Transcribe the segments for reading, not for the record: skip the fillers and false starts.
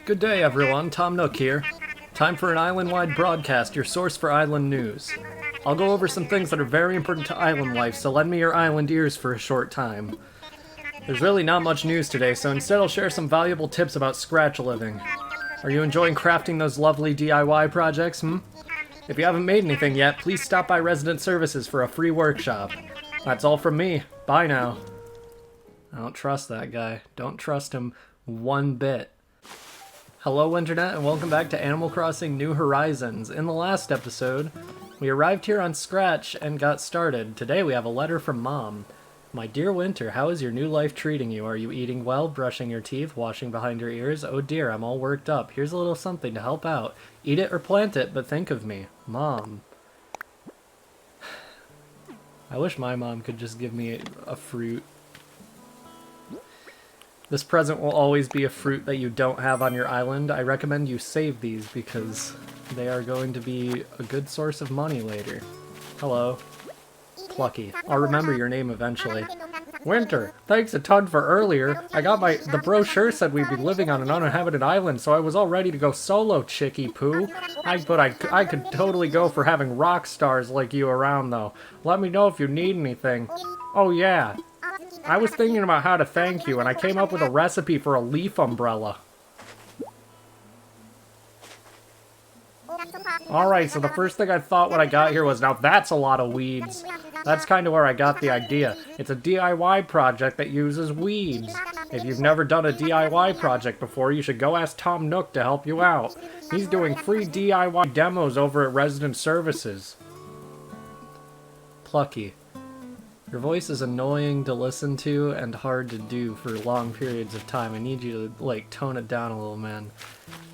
Good day, everyone. Tom Nook here. Time for an island-wide broadcast, your source for island news. I'll go over some things that are very important to island life, so lend me your island ears for a short time. There's really not much news today, so instead I'll share some valuable tips about scratch living. Are you enjoying crafting those lovely DIY projects, If you haven't made anything yet, please stop by Resident Services for a free workshop. That's all from me. Bye now. I don't trust that guy. Don't trust him one bit. Hello, Internet, and welcome back to Animal Crossing New Horizons. In the last episode, we arrived here on Scratch and got started. Today we have a letter from Mom. My dear Winter, how is your new life treating you? Are you eating well, brushing your teeth, washing behind your ears? Oh dear, I'm all worked up. Here's a little something to help out. Eat it or plant it, but think of me. Mom. I wish my mom could just give me a fruit. This present will always be a fruit that you don't have on your island. I recommend you save these because they are going to be a good source of money later. Hello. Plucky. I'll remember your name eventually. Winter, thanks a ton for earlier. The brochure said we'd be living on an uninhabited island, so I was all ready to go solo, Chicky Poo. I could totally go for having rock stars like you around, though. Let me know if you need anything. Oh yeah. I was thinking about how to thank you, and I came up with a recipe for a leaf umbrella. Alright, so the first thing I thought when I got here was, now that's a lot of weeds. That's kind of where I got the idea. It's a DIY project that uses weeds. If you've never done a DIY project before, you should go ask Tom Nook to help you out. He's doing free DIY demos over at Resident Services. Plucky. Your voice is annoying to listen to and hard to do for long periods of time. I need you to, like, tone it down a little, man.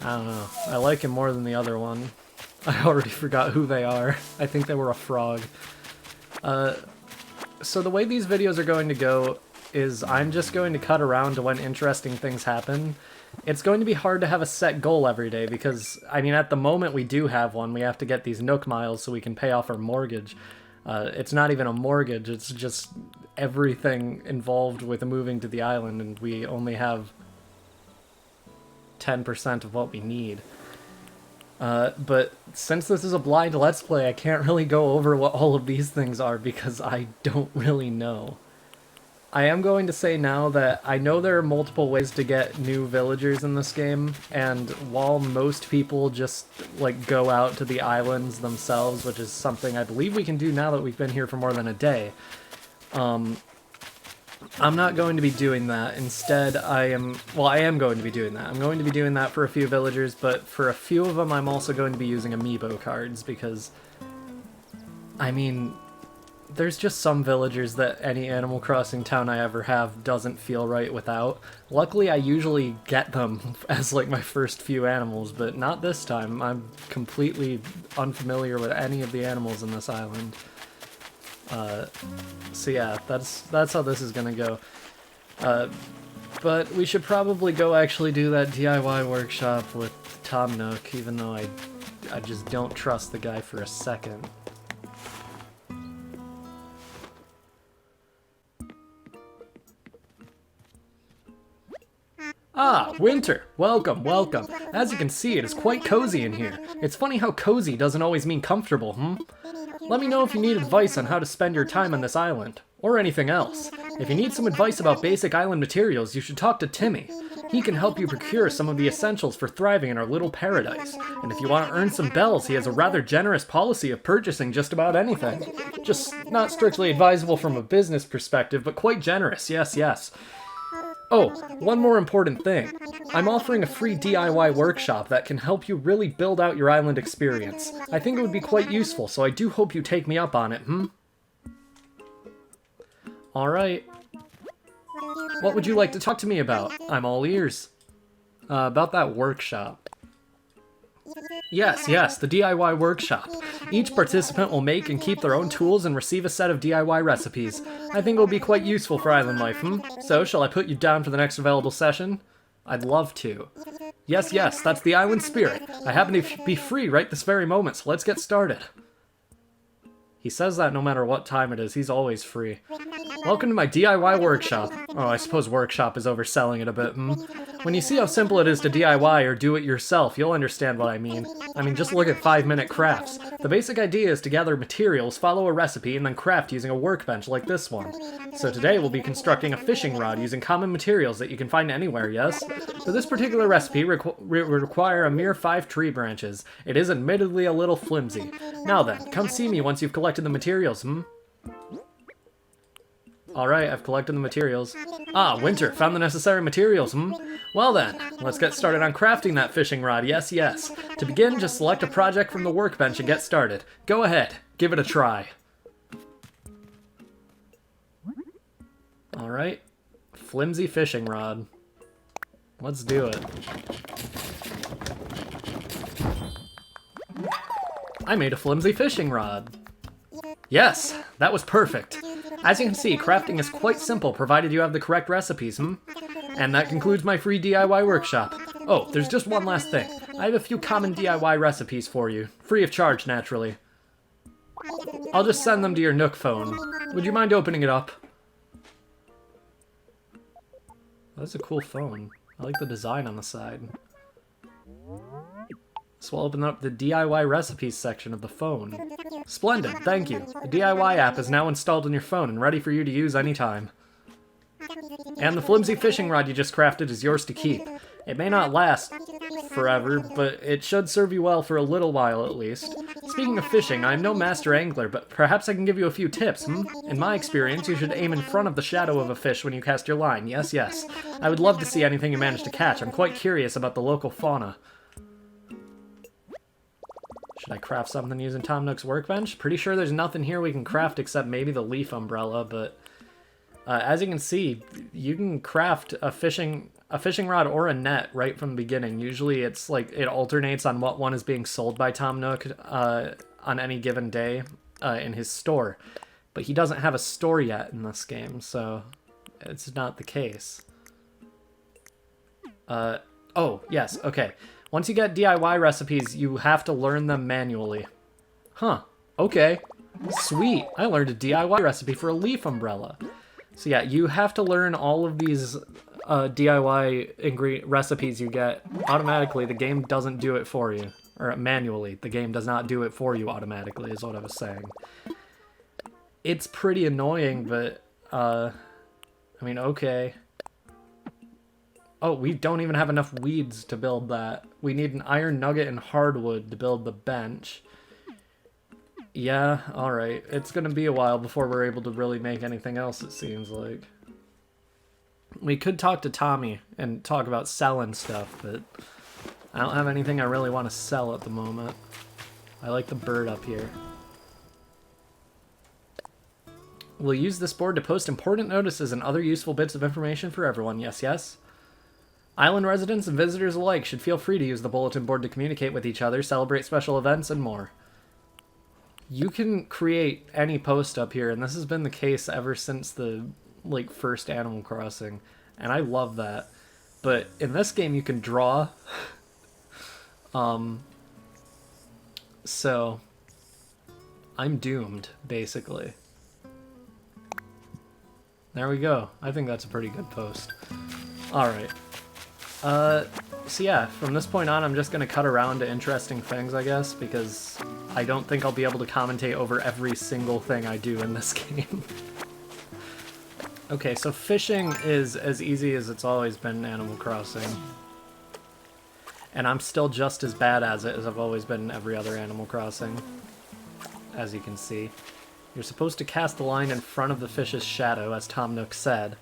I don't know. I like him more than the other one. I already forgot who they are. I think they were a frog. So the way these videos are going to go is I'm just going to cut around to when interesting things happen. It's going to be hard to have a set goal every day because, I mean, at the moment we do have one. We have to get these Nook miles so we can pay off our mortgage. It's not even a mortgage, it's just everything involved with moving to the island, and we only have 10% of what we need. But since this is a blind Let's Play, I can't really go over what all of these things are because I don't really know. I am going to say now that I know there are multiple ways to get new villagers in this game, and while most people just, like, go out to the islands themselves, which is something I believe we can do now that we've been here for more than a day, I'm not going to be doing that. Instead, I am going to be doing that. I'm going to be doing that for a few villagers, but for a few of them I'm also going to be using amiibo cards because, I mean, there's just some villagers that any Animal Crossing town I ever have doesn't feel right without. Luckily, I usually get them as, like, my first few animals, but not this time. I'm completely unfamiliar with any of the animals in this island. So yeah, that's how this is gonna go. But we should probably go actually do that DIY workshop with Tom Nook, even though I just don't trust the guy for a second. Ah, Winter! Welcome, welcome. As you can see, it is quite cozy in here. It's funny how cozy doesn't always mean comfortable, Let me know if you need advice on how to spend your time on this island, or anything else. If you need some advice about basic island materials, you should talk to Timmy. He can help you procure some of the essentials for thriving in our little paradise. And if you want to earn some bells, he has a rather generous policy of purchasing just about anything. Just not strictly advisable from a business perspective, but quite generous, yes, yes. Oh, one more important thing. I'm offering a free DIY workshop that can help you really build out your island experience. I think it would be quite useful, so I do hope you take me up on it, Alright. What would you like to talk to me about? I'm all ears. About that workshop. Yes, the DIY workshop. Each participant will make and keep their own tools and receive a set of DIY recipes. I think it will be quite useful for island life, So, shall I put you down for the next available session? I'd love to. Yes, that's the island spirit. I happen to be free right this very moment, so let's get started. He says that no matter what time it is, he's always free. Welcome to my DIY workshop. Oh, I suppose workshop is overselling it a bit, hmm? When you see how simple it is to DIY or do it yourself, you'll understand what I mean. I mean, just look at 5-minute crafts. The basic idea is to gather materials, follow a recipe, and then craft using a workbench like this one. So today we'll be constructing a fishing rod using common materials that you can find anywhere, yes? But this particular recipe would require a mere 5 tree branches. It is admittedly a little flimsy. Now then, come see me once you've collected the materials, hmm? Alright, I've collected the materials. Ah, Winter, found the necessary materials, hmm? Well then, let's get started on crafting that fishing rod, yes, yes. To begin, just select a project from the workbench and get started. Go ahead, give it a try. Alright, flimsy fishing rod. Let's do it. I made a flimsy fishing rod. Yes, that was perfect. As you can see, crafting is quite simple, provided you have the correct recipes, hmm? And that concludes my free DIY workshop. Oh, there's just one last thing. I have a few common DIY recipes for you. Free of charge, naturally. I'll just send them to your Nook phone. Would you mind opening it up? That's a cool phone. I like the design on the side. So we'll open up the DIY recipes section of the phone. Splendid, thank you. The DIY app is now installed on your phone and ready for you to use anytime. And the flimsy fishing rod you just crafted is yours to keep. It may not last forever, but it should serve you well for a little while at least. Speaking of fishing, I'm no master angler, but perhaps I can give you a few tips, hmm? In my experience, you should aim in front of the shadow of a fish when you cast your line. Yes, yes. I would love to see anything you manage to catch. I'm quite curious about the local fauna. Should I craft something using Tom Nook's workbench? Pretty sure there's nothing here we can craft except maybe the leaf umbrella, but as you can see, you can craft a fishing rod or a net right from the beginning. Usually it's like it alternates on what one is being sold by Tom Nook on any given day in his store. But he doesn't have a store yet in this game, so it's not the case. Oh, yes, okay. Once you get DIY recipes, you have to learn them manually. Huh, okay. Sweet, I learned a DIY recipe for a leaf umbrella. So yeah, you have to learn all of these DIY recipes you get automatically. The game doesn't do it for you. Or manually. The game does not do it for you automatically, is what I was saying. It's pretty annoying, but, I mean, okay. Oh, we don't even have enough weeds to build that. We need an iron nugget and hardwood to build the bench. Yeah, alright. It's gonna be a while before we're able to really make anything else, it seems like. We could talk to Tommy and talk about selling stuff, but I don't have anything I really want to sell at the moment. I like the bird up here. We'll use this board to post important notices and other useful bits of information for everyone. Yes, yes? Island residents and visitors alike should feel free to use the bulletin board to communicate with each other, celebrate special events, and more. You can create any post up here, and this has been the case ever since the first Animal Crossing, and I love that. But in this game, you can draw. So I'm doomed, basically. There we go. I think that's a pretty good post. All right. So yeah, from this point on, I'm just going to cut around to interesting things, I guess, because I don't think I'll be able to commentate over every single thing I do in this game. Okay, so fishing is as easy as it's always been in Animal Crossing. And I'm still just as bad at it as I've always been in every other Animal Crossing, as you can see. You're supposed to cast the line in front of the fish's shadow, as Tom Nook said.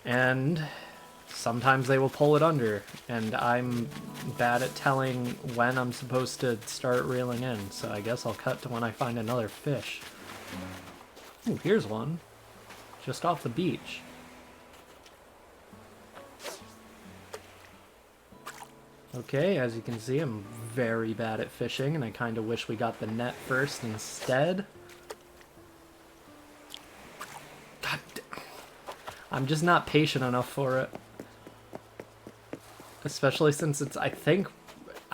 And sometimes they will pull it under, and I'm bad at telling when I'm supposed to start reeling in, so I guess I'll cut to when I find another fish. Ooh, here's one. Just off the beach. Okay, as you can see, I'm very bad at fishing, and I kind of wish we got the net first instead. God, I'm just not patient enough for it. Especially since it's, I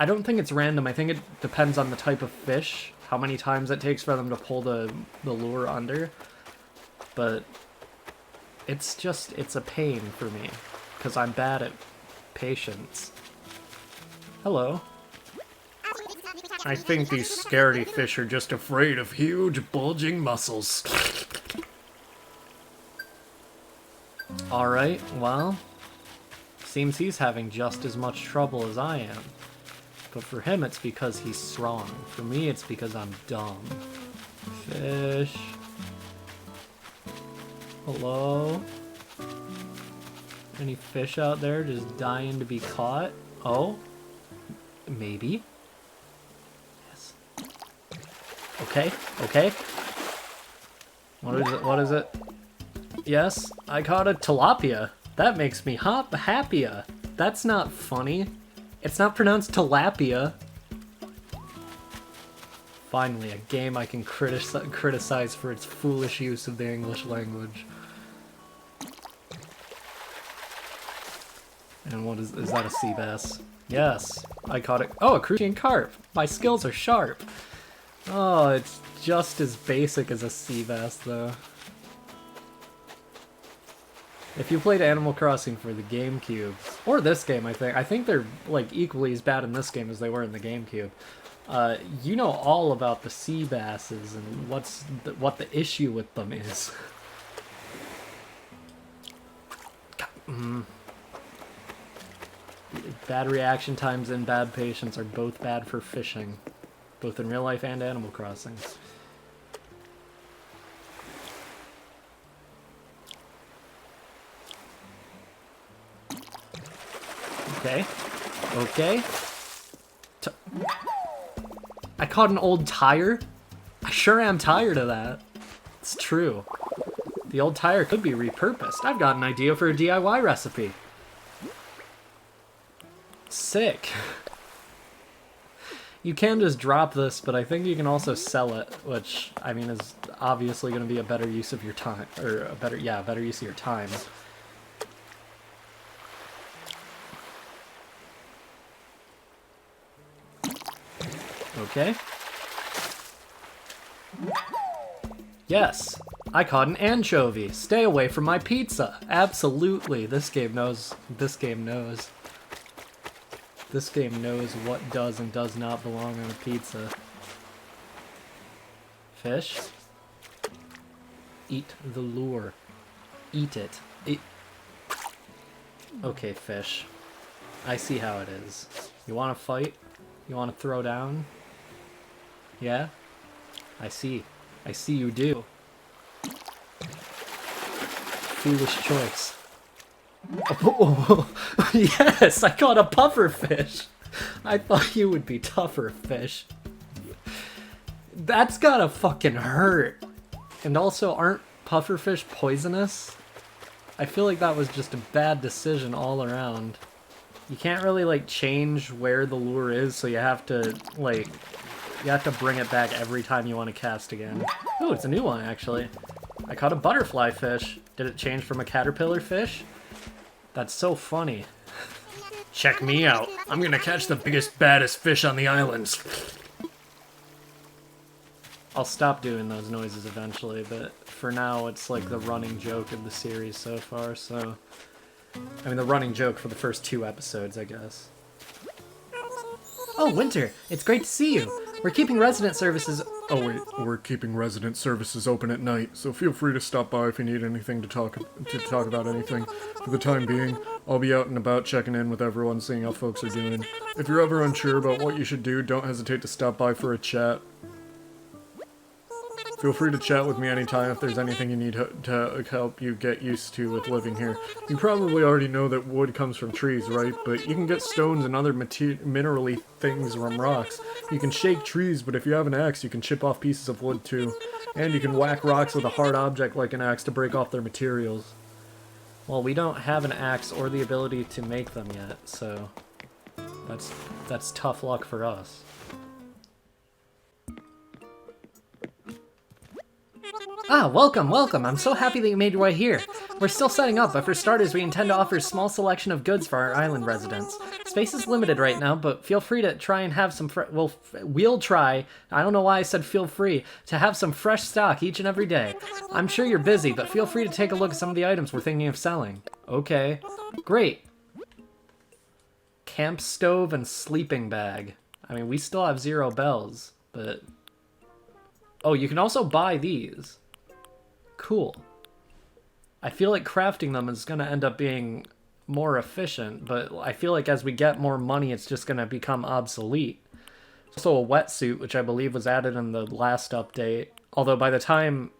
don't think it's random. I think it depends on the type of fish how many times it takes for them to pull the lure under. But it's a pain for me, because I'm bad at patience. Hello. I think these scaredy fish are just afraid of huge, bulging muscles. Alright, well, seems he's having just as much trouble as I am. But for him, it's because he's strong. For me, it's because I'm dumb. Fish. Hello? Any fish out there just dying to be caught? Oh? Maybe. Yes. Okay, okay. What is it? What is it? Yes, I caught a tilapia. That makes me happia. That's not funny. It's not pronounced tilapia. Finally, a game I can criticize for its foolish use of the English language. And what is that a sea bass? Yes, I caught it. Oh, a crucian carp. My skills are sharp. Oh, it's just as basic as a sea bass, though. If you played Animal Crossing for the GameCube, or this game, I think they're like equally as bad in this game as they were in the GameCube. You know all about the sea basses and what the issue with them is. Bad reaction times and bad patience are both bad for fishing, both in real life and Animal Crossing. Okay. Okay. I caught an old tire? I sure am tired of that. It's true. The old tire could be repurposed. I've got an idea for a DIY recipe. Sick. You can just drop this, but I think you can also sell it, which, I mean, is obviously going to be a better use of your time. Or a better use of your time. Okay. Yes, I caught an anchovy. Stay away from my pizza. Absolutely. This game knows. This game knows. This game knows what does and does not belong on a pizza. Fish. Eat the lure. Eat it. Okay, fish. I see how it is. You want to fight? You want to throw down? Yeah? I see. I see you do. Foolish choice. Oh, yes! I caught a puffer fish! I thought you would be tougher, fish. That's gotta fucking hurt. And also, aren't pufferfish poisonous? I feel like that was just a bad decision all around. You can't really, like, change where the lure is, so you have to, like... You have to bring it back every time you want to cast again. Oh, it's a new one, actually. I caught a butterfly fish. Did it change from a caterpillar fish? That's so funny. Check me out. I'm gonna catch the biggest, baddest fish on the islands. I'll stop doing those noises eventually, but for now it's like the running joke of the series so far, so... I mean, the running joke for the first 2 episodes, I guess. Oh, Winter! It's great to see you! We're keeping resident services... Oh wait, we're keeping resident services open at night, so feel free to stop by if you need anything to talk about anything. For the time being, I'll be out and about checking in with everyone, seeing how folks are doing. If you're ever unsure about what you should do, don't hesitate to stop by for a chat. Feel free to chat with me anytime if there's anything you need to help you get used to with living here. You probably already know that wood comes from trees, right? But you can get stones and other minerally things from rocks. You can shake trees, but if you have an axe, you can chip off pieces of wood too. And you can whack rocks with a hard object like an axe to break off their materials. Well, we don't have an axe or the ability to make them yet, so that's tough luck for us. Ah, welcome, welcome. I'm so happy that you made your way here. We're still setting up, but for starters, we intend to offer a small selection of goods for our island residents. Space is limited right now, but feel free to try and have some we'll try, I don't know why I said feel free, to have some fresh stock each and every day. I'm sure you're busy, but feel free to take a look at some of the items we're thinking of selling. Okay. Great. Camp stove and sleeping bag. I mean, we still have 0 bells, but... Oh, you can also buy these. Cool. I feel like crafting them is going to end up being more efficient, but I feel like as we get more money, it's just going to become obsolete. Also a wetsuit, which I believe was added in the last update. Although by the time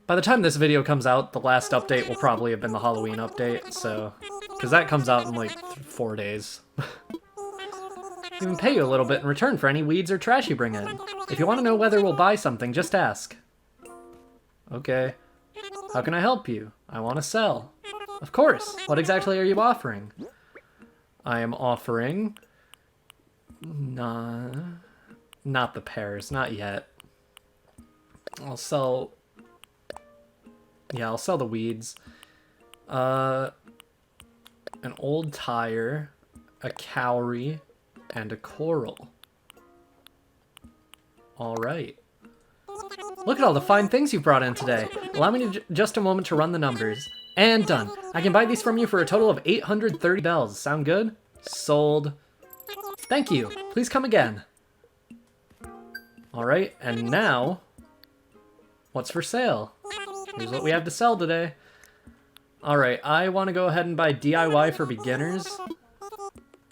this video comes out, the last update will probably have been the Halloween update, so... Because that comes out in like 4 days. Even pay you a little bit in return for any weeds or trash you bring in. If you want to know whether we'll buy something, just ask. Okay. How can I help you? I want to sell. Of course. What exactly are you offering? I am offering... Not the pears. Not yet. I'll sell... Yeah, I'll sell the weeds. An old tire, a cowrie, and a coral. Alright. Look at all the fine things you brought in today. Allow me just a moment to run the numbers. And done. I can buy these from you for a total of 830 bells. Sound good? Sold. Thank you. Please come again. Alright, and now... What's for sale? Here's what we have to sell today. Alright, I want to go ahead and buy DIY for beginners.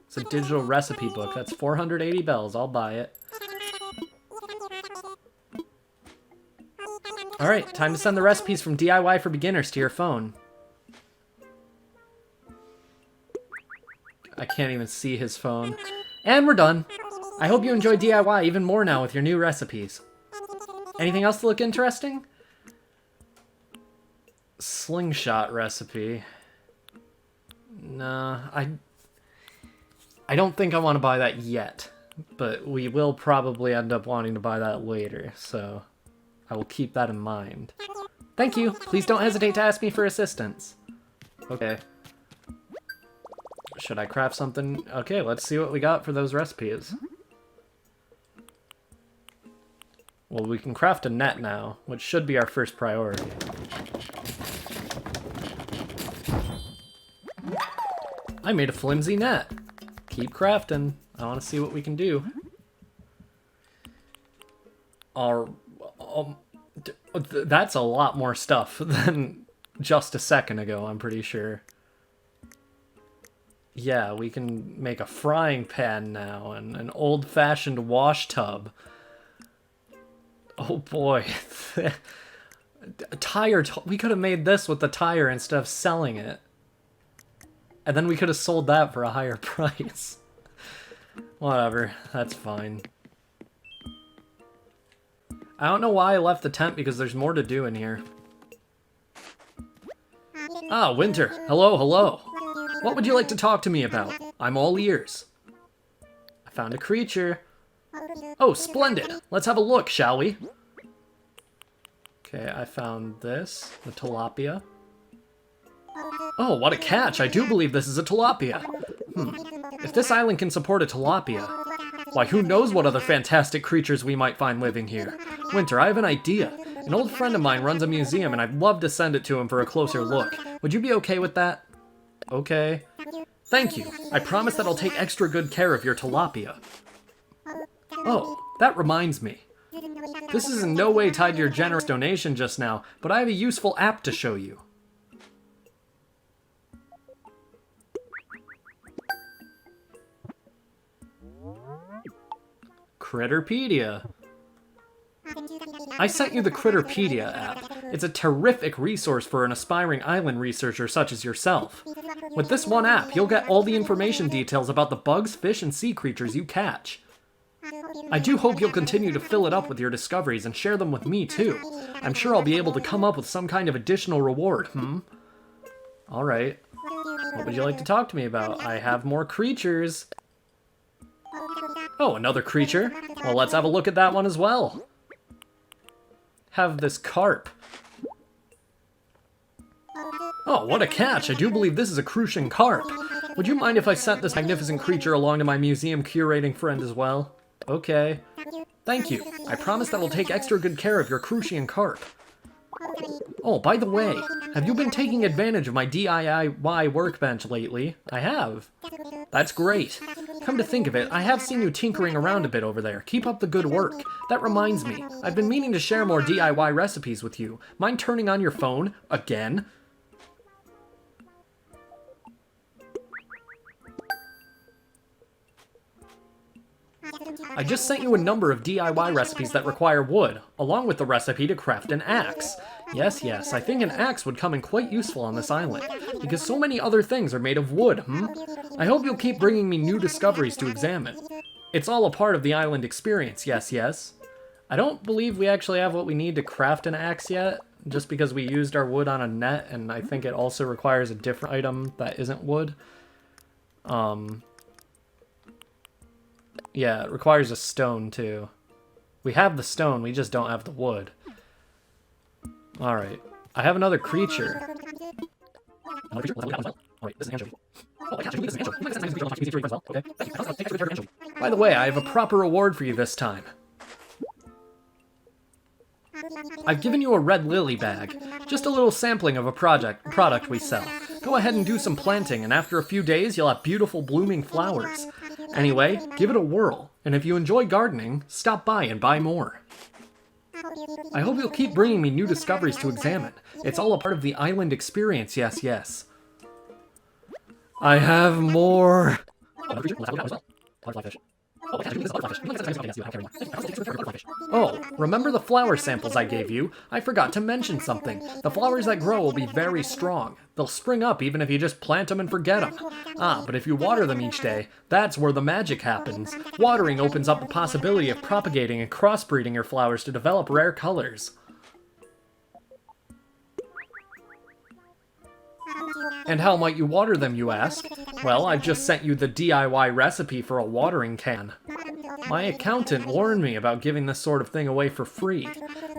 It's a digital recipe book. That's 480 bells. I'll buy it. Alright, time to send the recipes from DIY for beginners to your phone. I can't even see his phone. And we're done. I hope you enjoy DIY even more now with your new recipes. Anything else to look interesting? Slingshot recipe. Nah, I don't think I want to buy that yet. But we will probably end up wanting to buy that later, so... I will keep that in mind. Thank you. Please don't hesitate to ask me for assistance. Okay. Should I craft something? Okay, let's see what we got for those recipes. Well, we can craft a net now, which should be our first priority. I made a flimsy net. Keep crafting. I want to see what we can do. That's a lot more stuff than just a second ago, I'm pretty sure. Yeah, we can make a frying pan now and an old-fashioned wash tub. Oh boy. We could have made this with the tire instead of selling it. And then we could have sold that for a higher price. Whatever, that's fine. I don't know why I left the tent because there's more to do in here. Ah, Winter. Hello, hello. What would you like to talk to me about? I'm all ears. I found a creature. Oh, splendid. Let's have a look, shall we? Okay, I found this, the tilapia. Oh, what a catch. I do believe this is a tilapia. If this island can support a tilapia, why, who knows what other fantastic creatures we might find living here. Winter, I have an idea. An old friend of mine runs a museum, and I'd love to send it to him for a closer look. Would you be okay with that? Okay. Thank you. I promise that I'll take extra good care of your tilapia. Oh, that reminds me. This is in no way tied to your generous donation just now, but I have a useful app to show you. Critterpedia. I sent you the Critterpedia app. It's a terrific resource for an aspiring island researcher such as yourself. With this one app, you'll get all the information details about the bugs, fish, and sea creatures you catch. I do hope you'll continue to fill it up with your discoveries and share them with me too. I'm sure I'll be able to come up with some kind of additional reward, Alright. What would you like to talk to me about? I have more creatures. Oh, another creature? Well, let's have a look at that one as well. have this carp. Oh, what a catch! I do believe this is a Crucian carp. Would you mind if I sent this magnificent creature along to my museum curating friend as well? Okay. Thank you. I promise that I'll take extra good care of your Crucian carp. Oh, by the way, have you been taking advantage of my DIY workbench lately? I have. That's great. Come to think of it, I have seen you tinkering around a bit over there. Keep up the good work. That reminds me, I've been meaning to share more DIY recipes with you. Mind turning on your phone? Again? I just sent you a number of DIY recipes that require wood, along with the recipe to craft an axe. Yes, I think an axe would come in quite useful on this island, because so many other things are made of wood, I hope you'll keep bringing me new discoveries to examine. It's all a part of the island experience, yes. I don't believe we actually have what we need to craft an axe yet, just because we used our wood on a net, and I think it also requires a different item that isn't wood. Yeah, it requires a stone, too. We have the stone, we just don't have the wood. Alright. I have another creature. Another creature? Oh, wait, this is an anchovy. Oh, this is an anchovy. Okay. By the way, I have a proper reward for you this time. I've given you a red lily bag. Just a little sampling of a product we sell. Go ahead and do some planting, and after a few days, you'll have beautiful blooming flowers. Anyway, give it a whirl, and if you enjoy gardening, stop by and buy more. I hope you'll keep bringing me new discoveries to examine. It's all a part of the island experience, yes. I have more. Oh, remember the flower samples I gave you? I forgot to mention something. The flowers that grow will be very strong. They'll spring up even if you just plant them and forget them. But if you water them each day, that's where the magic happens. Watering opens up the possibility of propagating and crossbreeding your flowers to develop rare colors. And how might you water them, you ask? Well, I've just sent you the DIY recipe for a watering can. My accountant warned me about giving this sort of thing away for free.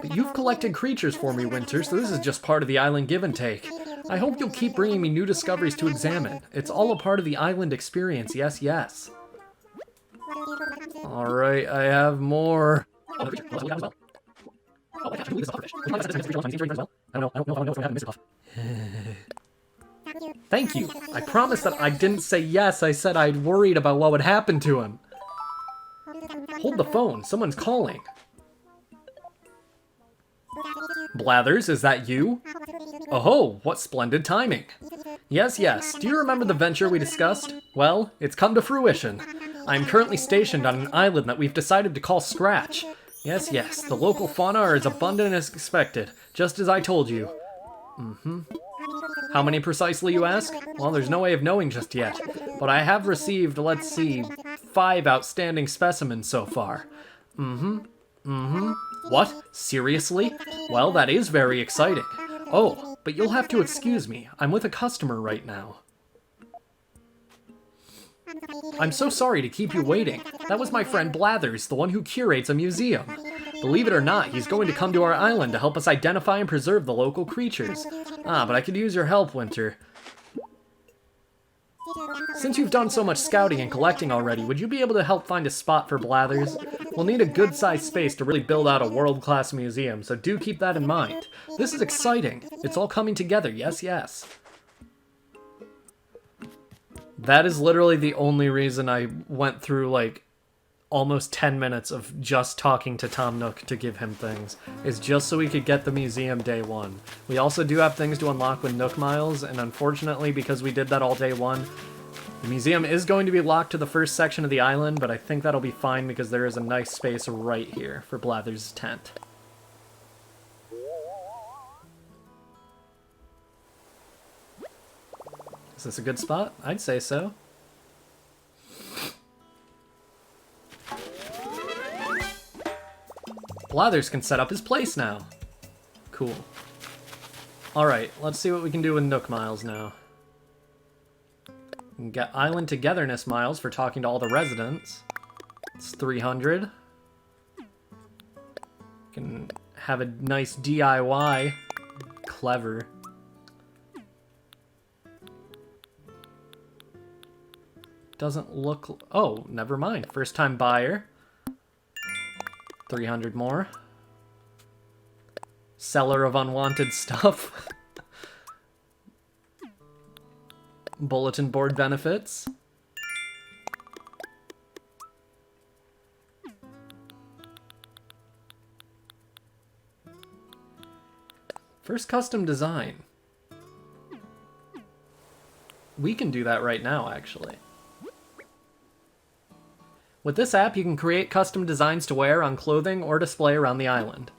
But you've collected creatures for me, Winter, so this is just part of the island give and take. I hope you'll keep bringing me new discoveries to examine. It's all a part of the island experience, yes. Alright, I have more. Thank you. I promised that I didn't say yes, I said I'd worried about what would happen to him. Hold the phone, someone's calling. Blathers, is that you? Oh, what splendid timing. Yes, do you remember the venture we discussed? Well, it's come to fruition. I'm currently stationed on an island that we've decided to call Scratch. Yes, the local fauna are as abundant as expected, just as I told you. How many precisely, you ask? Well, there's no way of knowing just yet, but I have received, let's see, 5 outstanding specimens so far. What? Seriously? Well, that is very exciting. Oh, but you'll have to excuse me. I'm with a customer right now. I'm so sorry to keep you waiting. That was my friend Blathers, the one who curates a museum. Believe it or not, he's going to come to our island to help us identify and preserve the local creatures. But I could use your help, Winter. Since you've done so much scouting and collecting already, would you be able to help find a spot for Blathers? We'll need a good-sized space to really build out a world-class museum, so do keep that in mind. This is exciting. It's all coming together, yes. That is literally the only reason I went through, like, almost 10 minutes of just talking to Tom Nook to give him things, is just so we could get the museum day one. We also do have things to unlock with Nook Miles, and unfortunately, because we did that all day one, the museum is going to be locked to the first section of the island, but I think that'll be fine because there is a nice space right here for Blathers' tent. Is this a good spot? I'd say so. Blathers can set up his place now. Cool. Alright, let's see what we can do with Nook Miles now. We can get Island Togetherness Miles for talking to all the residents. It's 300. We can have a nice DIY. Clever. Doesn't look... Oh, never mind. First time buyer. 300 more. Seller of unwanted stuff. Bulletin board benefits. First custom design. We can do that right now, actually. With this app, you can create custom designs to wear on clothing or display around the island.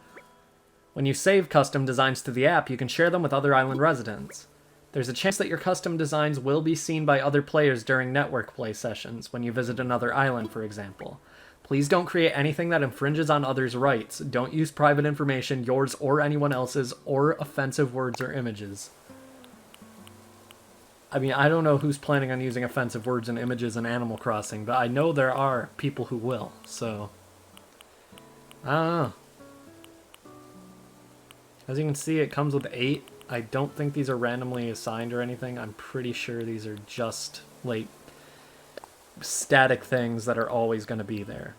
When you save custom designs to the app, you can share them with other island residents. There's a chance that your custom designs will be seen by other players during network play sessions, when you visit another island, for example. Please don't create anything that infringes on others' rights. Don't use private information, yours or anyone else's, or offensive words or images. I mean, I don't know who's planning on using offensive words and images in Animal Crossing, but I know there are people who will, so... I don't know. As you can see, it comes with 8. I don't think these are randomly assigned or anything. I'm pretty sure these are just, like, static things that are always going to be there.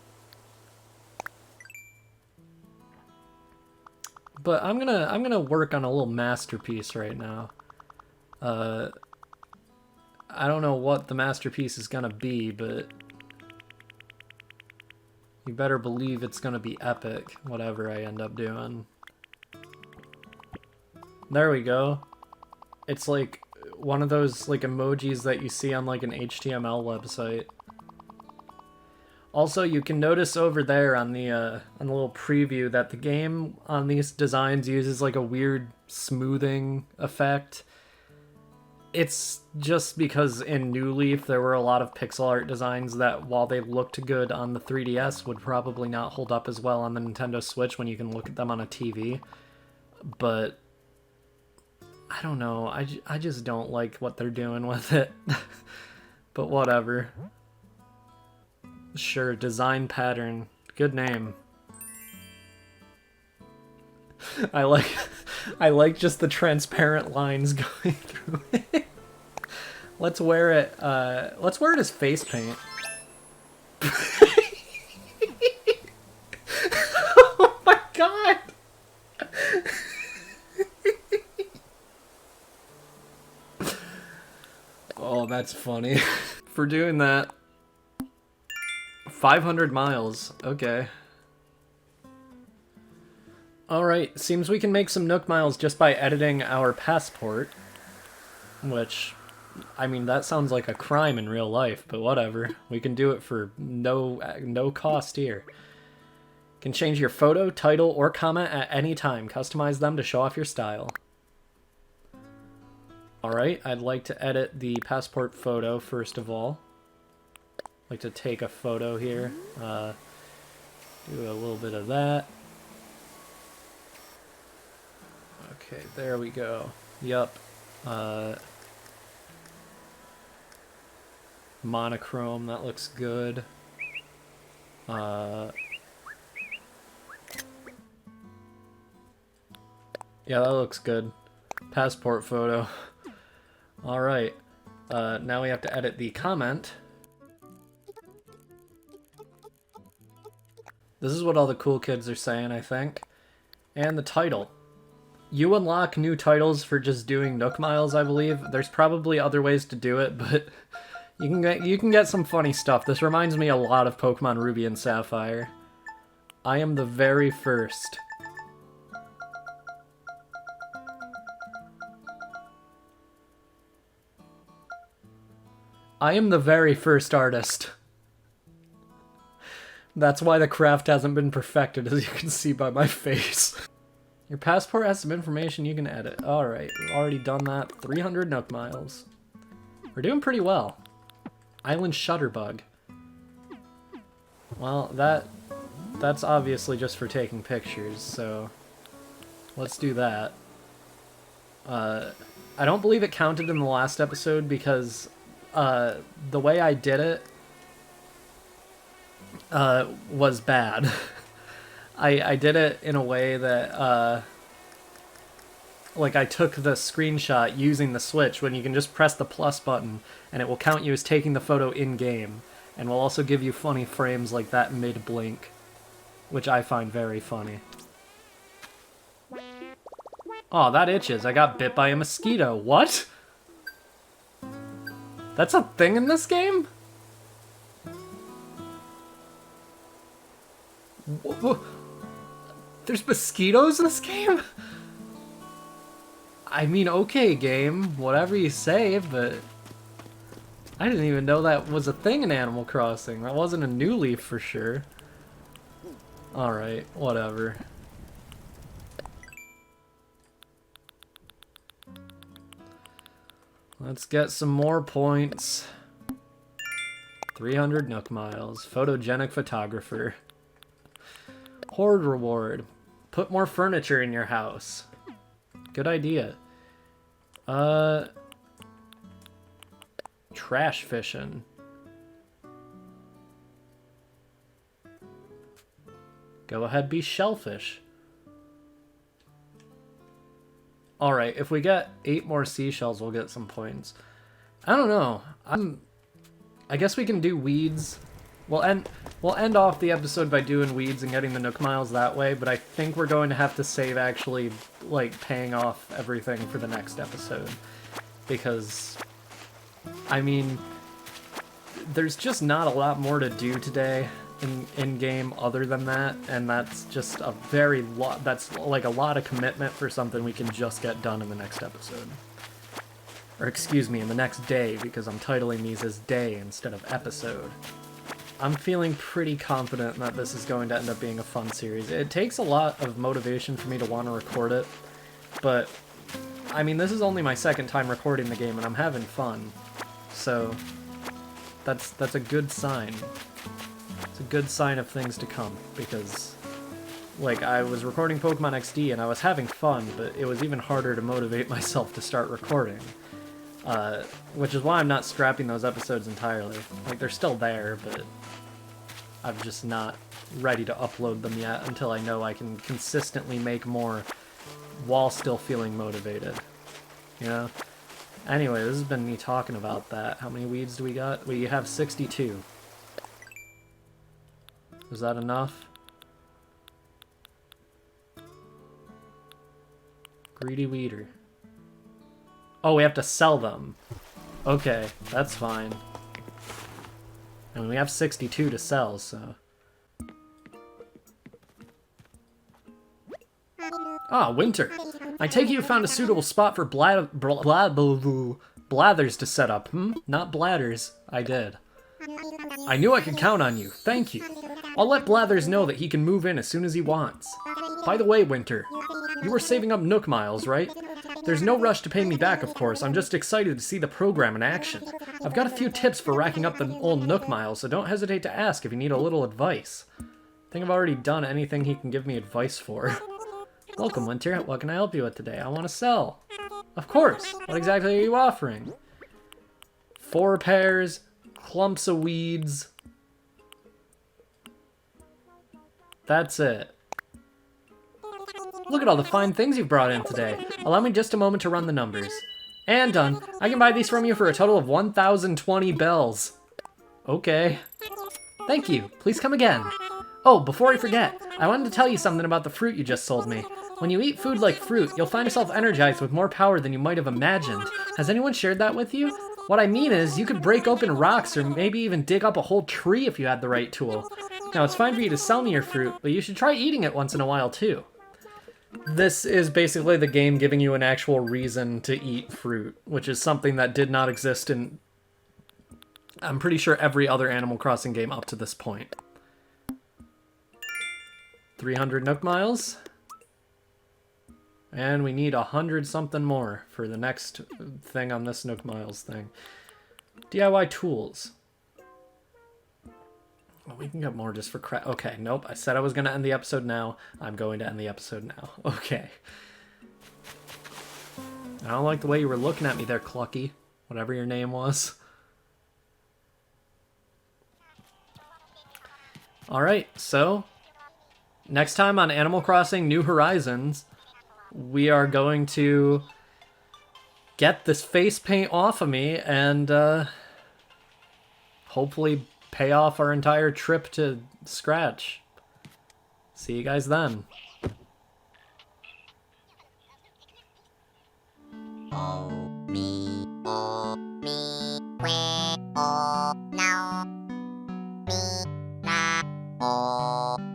But I'm gonna work on a little masterpiece right now. I don't know what the masterpiece is gonna be, but you better believe it's gonna be epic, whatever I end up doing. There we go. It's like one of those like emojis that you see on like an HTML website. Also, you can notice over there on the little preview that the game on these designs uses like a weird smoothing effect. It's just because in New Leaf there were a lot of pixel art designs that, while they looked good on the 3DS, would probably not hold up as well on the Nintendo Switch when you can look at them on a TV. But I don't know, I just don't like what they're doing with it. But whatever. Sure, design pattern. Good name. I like just the transparent lines going through it. Let's wear it as face paint. Oh my god! Oh, that's funny. For doing that. 500 miles. Okay. Alright, seems we can make some Nook miles just by editing our passport. Which, I mean, that sounds like a crime in real life, but whatever. We can do it for no cost here. You can change your photo, title, or comment at any time. Customize them to show off your style. Alright, I'd like to edit the passport photo first of all. I'd like to take a photo here. Do a little bit of that. Okay, there we go. Yup. Monochrome, that looks good. Yeah, that looks good. Passport photo. Alright. Now we have to edit the comment. This is what all the cool kids are saying, I think. And the title. You unlock new titles for just doing Nook Miles, I believe. There's probably other ways to do it, but you can get some funny stuff. This reminds me a lot of Pokemon Ruby and Sapphire. I am the very first. I am the very first artist. That's why the craft hasn't been perfected, as you can see by my face. Your passport has some information you can edit. Alright, we've already done that. 300 Nook Miles. We're doing pretty well. Island Shutterbug. Well, that's obviously just for taking pictures, so let's do that. I don't believe it counted in the last episode because the way I did it was bad. I did it in a way that, like, I took the screenshot using the Switch when you can just press the plus button and it will count you as taking the photo in-game, and will also give you funny frames like that mid-blink, which I find very funny. Oh, that itches. I got bit by a mosquito. What? That's a thing in this game? There's mosquitoes in this game? I mean, okay, game, whatever you say, but I didn't even know that was a thing in Animal Crossing. That wasn't a new leaf for sure. Alright, whatever. Let's get some more points. 300 Nook Miles. Photogenic photographer. Horde reward. Put more furniture in your house. Good idea. Trash fishing. Go ahead, be shellfish. Alright, if we get 8 more seashells, we'll get some points. I don't know. I guess we can do weeds. We'll end off the episode by doing weeds and getting the Nook Miles that way, but I think we're going to have to save actually, like, paying off everything for the next episode. Because, I mean, there's just not a lot more to do today in-game other than that, and that's just a very lot, that's like a lot of commitment for something we can just get done in the next episode. Or excuse me, in the next day, because I'm titling these as day instead of episode. I'm feeling pretty confident that this is going to end up being a fun series. It takes a lot of motivation for me to want to record it, but, I mean, this is only my second time recording the game, and I'm having fun. So, that's a good sign. It's a good sign of things to come, because, like, I was recording Pokemon XD, and I was having fun, but it was even harder to motivate myself to start recording. Which is why I'm not scrapping those episodes entirely. Like, they're still there, but I'm just not ready to upload them yet until I know I can consistently make more while still feeling motivated. You know? Anyway, this has been me talking about that. How many weeds do we got? We have 62. Is that enough? Greedy weeder. Oh, we have to sell them. Okay, that's fine. And we have 62 to sell, so... Ah, winter. I take it you found a suitable spot for blathers to set up, hmm? Not bladders. I did. I knew I could count on you. Thank you. I'll let Blathers know that he can move in as soon as he wants. By the way, Winter, you were saving up Nook Miles, right? There's no rush to pay me back, of course. I'm just excited to see the program in action. I've got a few tips for racking up the old Nook Miles, so don't hesitate to ask if you need a little advice. I think I've already done anything he can give me advice for. Welcome, Winter. What can I help you with today? I want to sell. Of course. What exactly are you offering? 4 pears, clumps of weeds. That's it. Look at all the fine things you've brought in today. Allow me just a moment to run the numbers. And done. I can buy these from you for a total of 1,020 bells. Okay. Thank you. Please come again. Oh, before I forget, I wanted to tell you something about the fruit you just sold me. When you eat food like fruit, you'll find yourself energized with more power than you might have imagined. Has anyone shared that with you? What I mean is, you could break open rocks or maybe even dig up a whole tree if you had the right tool. Now, it's fine for you to sell me your fruit, but you should try eating it once in a while, too. This is basically the game giving you an actual reason to eat fruit, which is something that did not exist in, I'm pretty sure, every other Animal Crossing game up to this point. 300 Nook Miles. And we need 100 something more for the next thing on this Nook Miles thing. DIY tools. Well, we can get more just for crap. Okay, nope. I said I was going to end the episode now. I'm going to end the episode now. Okay. I don't like the way you were looking at me there, Clucky. Whatever your name was. Alright, so... next time on Animal Crossing New Horizons, we are going to get this face paint off of me and hopefully pay off our entire trip to Scratch. See you guys then. Now, me, na, oh.